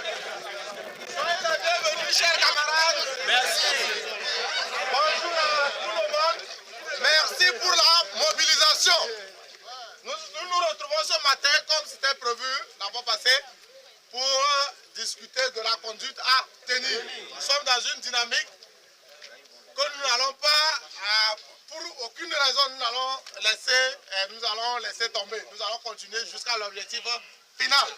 Soyez les bienvenus, chers camarades. Merci. Bonjour à tout le monde. Merci pour la mobilisation. Nous nous retrouvons ce matin, comme c'était prévu la fois passée, pour discuter de la conduite à tenir. Nous sommes dans une dynamique que nous n'allons pas, pour aucune raison, nous allons laisser tomber. Nous allons continuer jusqu'à l'objectif final.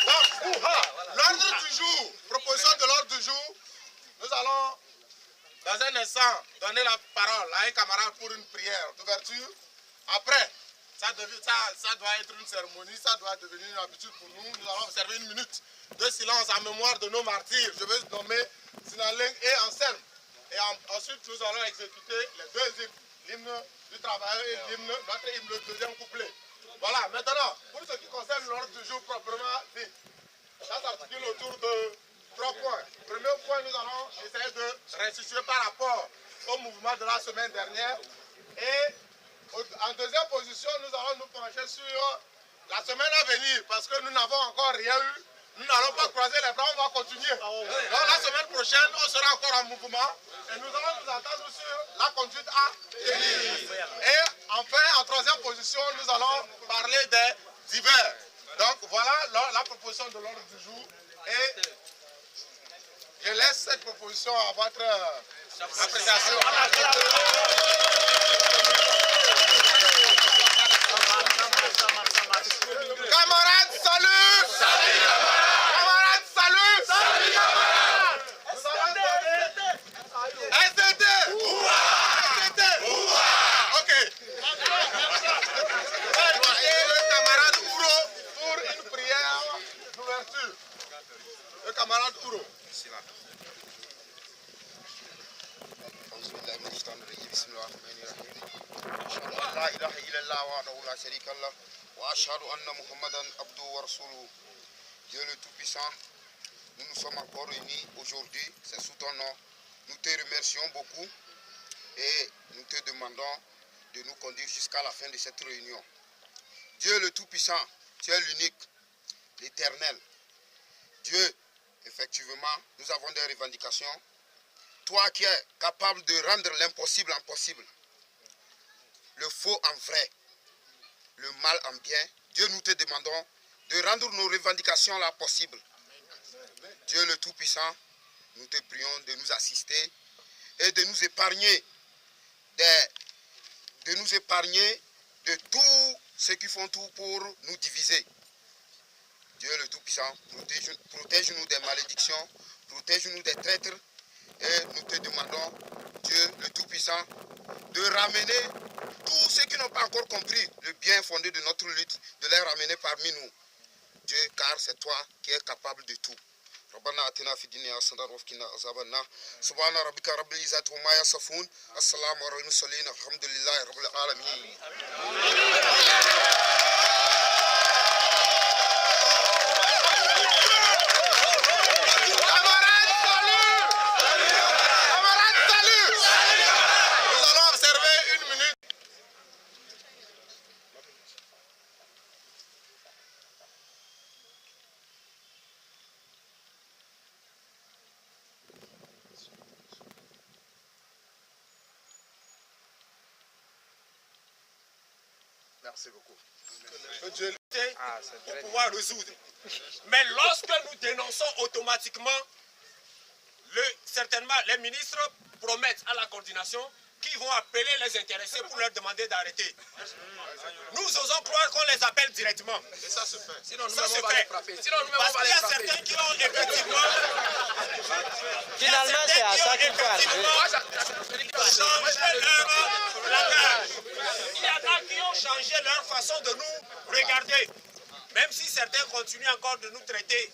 Donc, l'ordre du jour, proposition de l'ordre du jour, nous allons dans un instant donner la parole à un camarade pour une prière d'ouverture. Après, ça doit être une cérémonie, ça doit devenir une habitude pour nous. Nous allons observer une minute de silence en mémoire de nos martyrs. Je vais nommer Sinaleng et Anselme. Et ensuite, nous allons exécuter les deux hymnes, l'hymne du travail et notre hymne, le deuxième couplet. Voilà, maintenant, pour ce qui concerne l'ordre du jour proprement dit, ça s'articule autour de 3 points. Premier point, nous allons essayer de restituer par rapport au mouvement de la semaine dernière. Et en deuxième position, nous allons nous pencher sur la semaine à venir, parce que nous n'avons encore rien eu. Nous n'allons pas croiser les bras, on va continuer. Donc la semaine prochaine, on sera encore en mouvement et nous allons nous entendre sur la conduite à tenir. Et enfin, en troisième position, nous allons parler des divers. Donc voilà la proposition de l'ordre du jour. Et je laisse cette proposition à votre appréciation. Camarades, salut! Salut, camarades! Salut! Salut, camarades! Nous allons donner SDT! SDT! Ok. Et le camarade Ouro pour une prière d'ouverture. Le camarade Ouro. لا إله إلا الله وحده لا شريك له وأشهد أن محمدا عبده ورسوله. Dieu le Tout-Puissant, nous nous sommes encore réunis aujourd'hui, c'est sous ton nom. Nous te remercions beaucoup et nous te demandons de nous conduire jusqu'à la fin de cette réunion. Dieu le Tout-Puissant, tu es l'unique, l'éternel. Dieu, effectivement, nous avons des revendications. Toi qui es capable de rendre l'impossible en possible, le faux en vrai, le mal en bien, Dieu, nous te demandons de rendre nos revendications là possibles. Dieu le Tout-Puissant, nous te prions de nous assister et de nous épargner de tous ceux qui font tout pour nous diviser. Dieu le Tout-Puissant, protège-nous des malédictions, protège-nous des traîtres et nous te demandons, Dieu le Tout-Puissant, de ramener tous ceux qui n'ont pas encore compris le bien fondé de notre lutte, de les ramener parmi nous. Dieu, car c'est toi qui es capable de tout. ربنا آتنا في الدنيا حسنة وقنا عذاب النار سبحان ربك رب العزة عما يصفون السلام على المرسلين الحمد لله رب العالمين. Merci beaucoup. Pour pouvoir résoudre. Mais lorsque nous dénonçons automatiquement, certainement les ministres promettent à la coordination qu'ils vont appeler les intéressés pour leur demander d'arrêter. Nous osons croire qu'on les appelle directement. Et ça se fait. Sinon, nous allons les frapper. Parce qu'il y a certains qui ont effectivement... Finalement, c'est à ça qu'il faut arriver. Changé leur langage. Il y en a qui ont changé leur façon de nous regarder. Même si certains continuent encore de nous traiter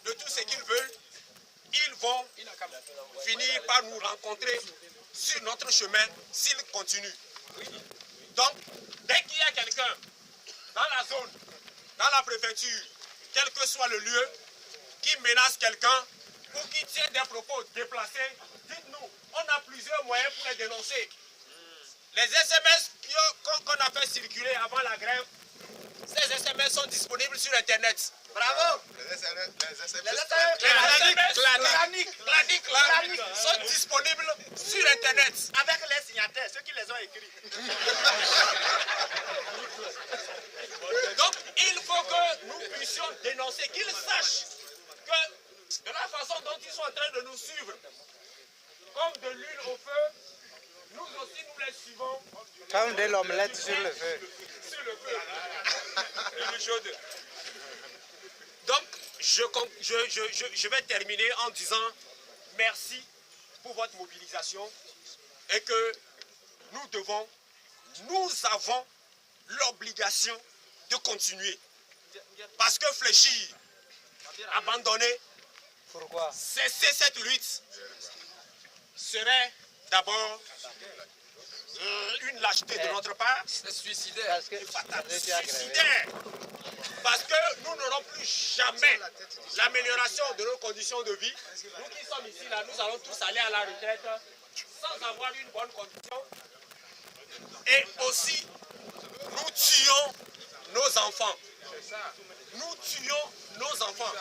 de tout ce qu'ils veulent, ils vont finir par nous rencontrer sur notre chemin s'ils continuent. Donc, dès qu'il y a quelqu'un dans la zone, dans la préfecture, quel que soit le lieu, qui menace quelqu'un ou qui tient des propos déplacés, dites-nous, on a plusieurs moyens pour les dénoncer. Les SMS qu'on a fait circulé avant la grève. Ces SMS sont disponibles sur Internet. Bravo. Les SMS claniques sont disponibles sur Internet. Avec les signataires, ceux qui les ont écrits. Donc, il faut que nous puissions dénoncer, qu'ils sachent que de la façon dont ils sont en train de nous suivre, comme de l'huile au feu, nous aussi nous les suivons. Comme de l'omelette sur le feu. Sur le feu. L'huile chaude. Donc, je vais terminer en disant merci pour votre mobilisation et que nous avons l'obligation de continuer. Parce que fléchir, abandonner, pourquoi cesser cette lutte serait d'abord une lâcheté de notre part. C'est suicidaire. Suicidaire. Parce que nous n'aurons plus jamais l'amélioration de nos conditions de vie. Nous qui sommes ici, là, nous allons tous aller à la retraite sans avoir une bonne condition. Et aussi, nous tuons nos enfants. Nous tuons nos enfants.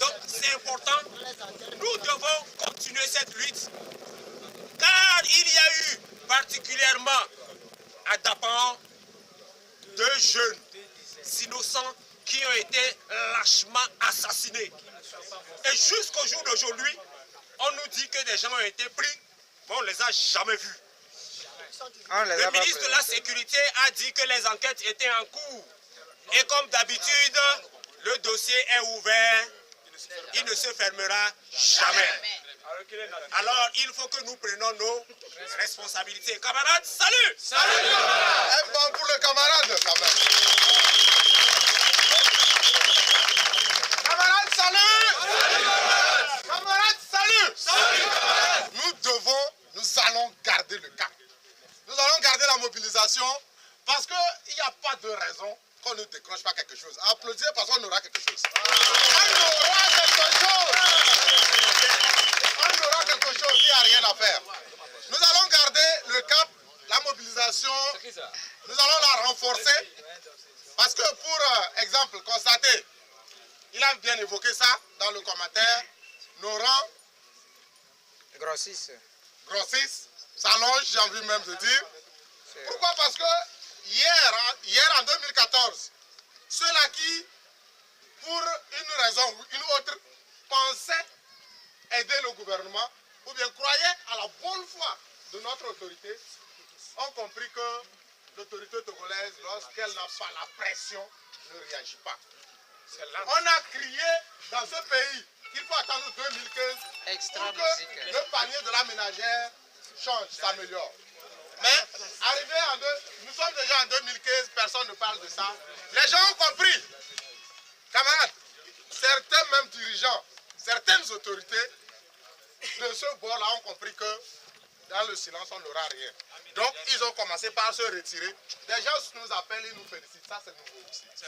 Donc c'est important. Nous devons continuer cette lutte. Car il y a eu particulièrement à Dapan 2 jeunes innocents qui ont été lâchement assassinés. Et jusqu'au jour d'aujourd'hui, on nous dit que des gens ont été pris, mais on ne les a jamais vus. Le ministre de la Sécurité a dit que les enquêtes étaient en cours. Et comme d'habitude, le dossier est ouvert, il ne se fermera jamais. Alors, il faut que nous prenions nos responsabilités. Camarades, salut! Salut! Un bon pour le camarade, quand même. Camarades, salut! Camarades, salut! Nous allons garder le cap. Nous allons garder la mobilisation parce qu'il n'y a pas de raison qu'on ne décroche pas quelque chose. Applaudissez parce qu'on aura quelque chose. On aura quelque chose! On aura quelque chose, il n'y a rien à faire. Nous allons garder le cap, la mobilisation, nous allons la renforcer. Parce que pour exemple, constater, il a bien évoqué ça dans le commentaire, nos rangs grossissent, s'allongent, j'ai envie même de dire. Pourquoi? Parce que hier en 2014, ceux-là qui, pour une raison ou une autre, pensaient aider le gouvernement ou bien croyaient à la bonne foi de notre autorité, ont compris que l'autorité togolaise, lorsqu'elle n'a pas la pression, ne réagit pas. On a crié dans ce pays qu'il faut attendre 2015 pour que le panier de la ménagère change, s'améliore. Mais nous sommes déjà en 2015, personne ne parle de ça. Les gens ont compris. Camarades, certains même dirigeants, certaines autorités de ce bord-là ont compris que dans le silence, on n'aura rien. Donc, ils ont commencé par se retirer. Des gens nous appellent, ils nous félicitent. Ça, c'est nouveau aussi. Ils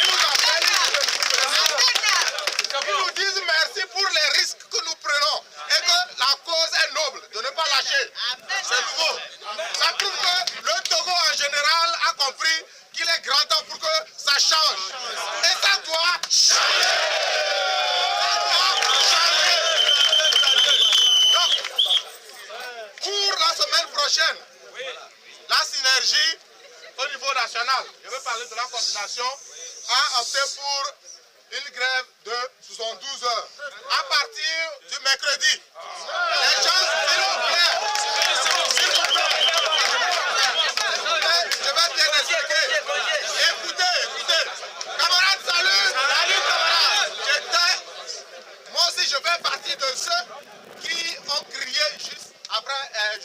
nous appellent, ils nous disent merci pour les risques que nous prenons. Et que la cause est noble, de ne pas lâcher. C'est nouveau. Ça prouve que le Togo en général a compris qu'il est grand temps pour que ça change. Et ça doit changer. Pour la semaine prochaine, la synergie au niveau national, je veux parler de la coordination, a opté pour une grève de 72 heures à partir du mercredi. Les gens, s'il vous plaît, je vais bien expliquer. Écoutez, camarades, salut! Salut, camarades! Moi aussi, je fais partie de ceux qui ont crié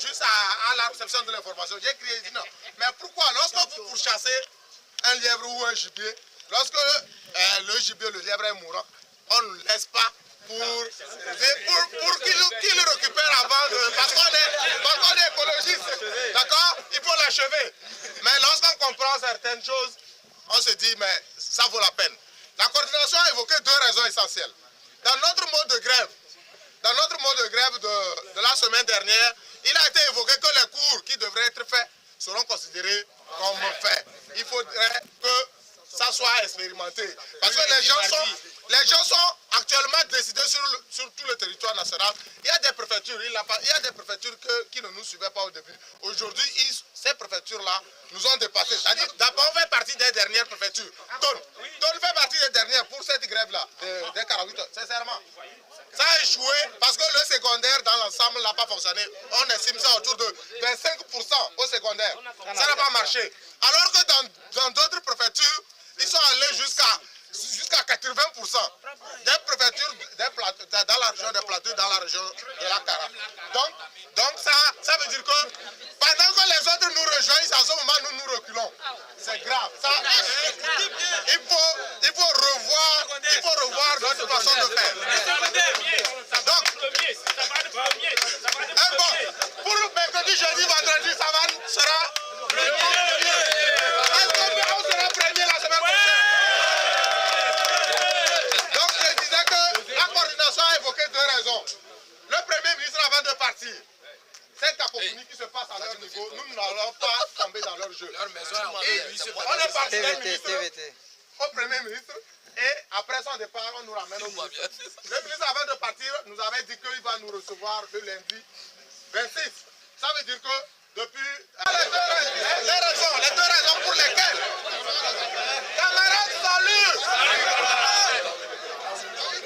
juste à la réception de l'information. J'ai crié, dit non. Mais pourquoi? Lorsque vous pourchassez un lièvre ou un gibier, lorsque le gibier, le lièvre est mourant, on ne laisse pas pour qu'il le récupère avant de... Parce qu'on est écologiste, d'accord? Il faut l'achever. Mais lorsqu'on comprend certaines choses, on se dit, mais ça vaut la peine. La coordination a évoqué 2 raisons essentielles. Dans notre mode de grève, de la semaine dernière, il a été évoqué que les cours qui devraient devraient être faits seront considérés comme faits. Il faudrait que ça soit expérimenté. Parce que les gens sont actuellement décidés sur tout le territoire national. Il y a des préfectures, qui ne nous suivaient pas au début. Aujourd'hui, ces préfectures-là nous ont dépassés. C'est-à-dire, d'abord, on fait partie des dernières préfectures. Don fait partie des dernières pour cette grève-là, des Karawites, sincèrement. Ça a échoué parce que le secondaire dans l'ensemble n'a pas fonctionné. On estime ça autour de 25% au secondaire. Ça n'a pas marché. Alors que dans d'autres préfectures, ils sont allés jusqu'à 80%. Des préfectures dans la région des Plateaux, dans la région de la Cara. Donc ça veut dire que pendant que les autres nous rejoignent, à ce moment nous nous reculons. C'est grave. Il faut revoir notre façon de faire. Donc, pour mercredi, jeudi, vendredi, ça sera premier. Est-ce qu'on sera premier la semaine prochaine? Donc, je disais que la coordination a évoqué deux raisons. Le Premier ministre, avant de partir, cette cacophonie qui se passe à leur niveau, nous n'allons pas tomber dans leur jeu. On est parti d'un ministre au Premier ministre et après son départ, on nous ramène au ministre. Le ministre, avant de partir, nous avait dit qu'il va nous recevoir le lundi 26. Ça veut dire que depuis... Les deux raisons pour lesquelles... Camarades, salut!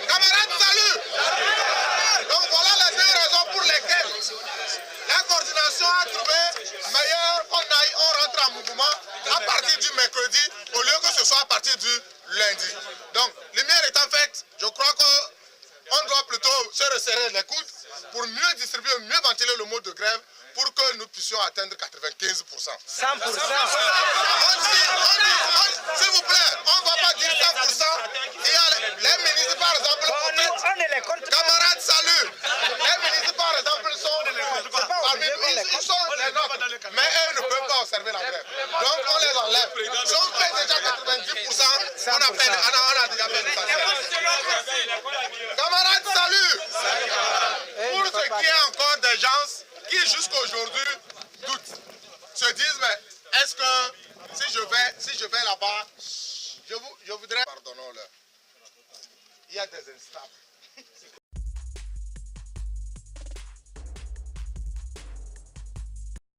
Camarades, salut! Donc voilà les deux raisons pour lesquelles la coordination a trouvé meilleur on rentre en mouvement à partir du mercredi au lieu que ce soit à partir du lundi. Donc, lumière étant faite, je crois qu'on doit plutôt se resserrer les coudes pour mieux distribuer, mieux ventiler le mode de grève pour que nous puissions atteindre 95%. 100%. S'il vous plaît, on ne va pas dire 100%. Il y a les ministres, par exemple, camarades, salut. Les ministres, par exemple, sont les nôtres, mais eux ne peuvent pas observer la grève. Donc, on les enlève. Si on fait déjà 90%, on a déjà fait l'essentiel. Camarades, salut. Pour ce qui est encore des gens qui jusqu'aujourd'hui doutent, se disent, mais est-ce que si je vais là-bas, je voudrais... Pardonnons-le. Il y a des instables.